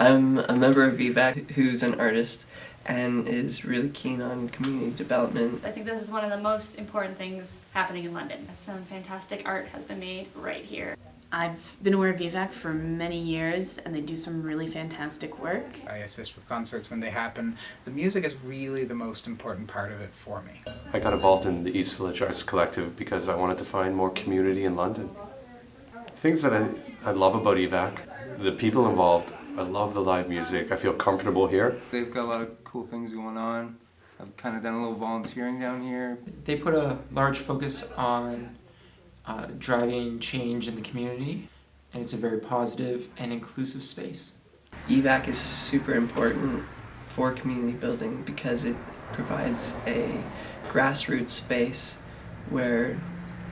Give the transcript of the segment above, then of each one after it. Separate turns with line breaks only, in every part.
I'm a member of Evac'S who's an artist and is really keen on community development.
I think this is one of the most important things happening in London. Some fantastic art has been made right here.
I've been aware of Evac'S for many years, and they do some really fantastic work.
I assist with concerts when they happen. The music is really the most important part of it for me.
I got involved in the East Village Arts Collective because I wanted to find more community in London. Things that I love about Evac'S, the people involved. I love the live music. I feel comfortable here.
They've got a lot of cool things going on. I've kind of done a little volunteering down here.
They put a large focus on driving change in the community, and it's a very positive and inclusive space.
Evac'S is super important for community building because it provides a grassroots space where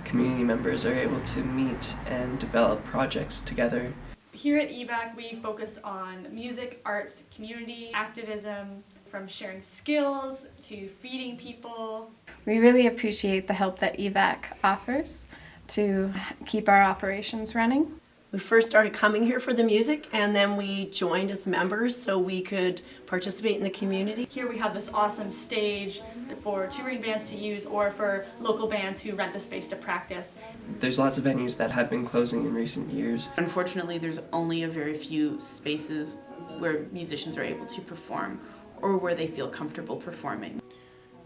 community members are able to meet and develop projects together.
Here at Evac'S, we focus on music, arts, community, activism, from sharing skills to feeding people.
We really appreciate the help that Evac'S offers to keep our operations running.
We first started coming here for the music, and then we joined as members so we could participate in the community.
Here we have this awesome stage for touring bands to use or for local bands who rent the space to practice.
There's lots of venues that have been closing in recent years.
Unfortunately, there's only a very few spaces where musicians are able to perform or where they feel comfortable performing.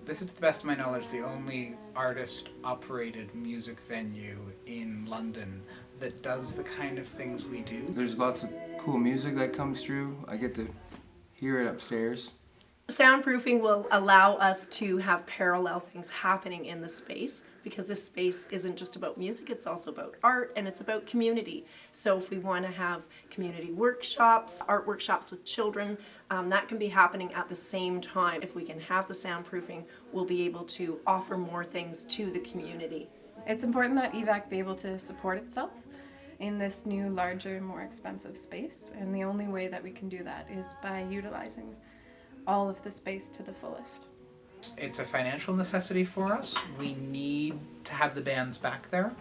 This is, to the best of my knowledge, the only artist-operated music venue in London that does the kind of things we do.
There's lots of cool music that comes through. I get to hear it upstairs.
Soundproofing will allow us to have parallel things happening in the space, because this space isn't just about music, it's also about art and it's about community. So if we want to have community workshops, art workshops with children, that can be happening at the same time. If we can have the soundproofing, we'll be able to offer more things to the community.
It's important that Evac'S be able to support itself in this new, larger, more expensive space, and the only way that we can do that is by utilizing all of the space to the fullest.
It's a financial necessity for us. We need to have the bands back there.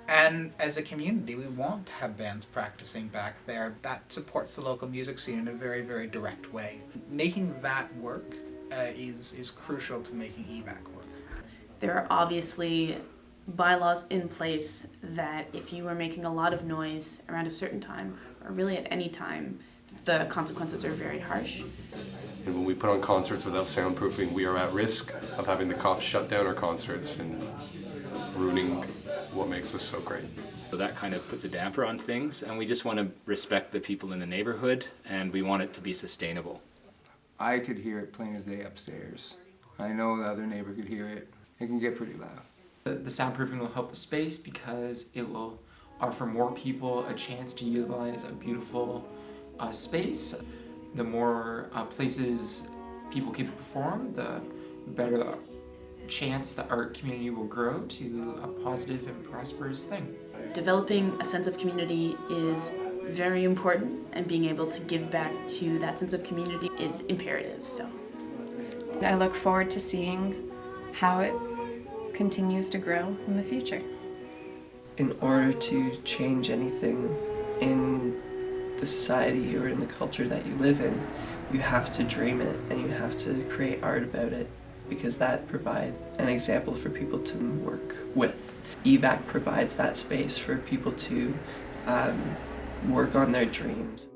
And as a community, we want to have bands practicing back there. That supports the local music scene in a very, very direct way. Making that work is crucial to making Evac'S work.
There are obviously bylaws in place that if you are making a lot of noise around a certain time, or really at any time, the consequences are very harsh.
And when we put on concerts without soundproofing, we are at risk of having the cops shut down our concerts and ruining what makes us so great.
So that kind of puts a damper on things, and we just want to respect the people in the neighborhood, and we want it to be sustainable.
I could hear it plain as day upstairs. I know the other neighbor could hear it. It can get pretty loud.
The soundproofing will help the space because it will offer more people a chance to utilize a beautiful space. The more places people can perform, the better the chance the art community will grow to a positive and prosperous thing.
Developing a sense of community is very important, and being able to give back to that sense of community is imperative. So
I look forward to seeing how it continues to grow in the future.
In order to change anything in the society or in the culture that you live in, you have to dream it and you have to create art about it, because that provides an example for people to work with. Evac'S provides that space for people to work on their dreams.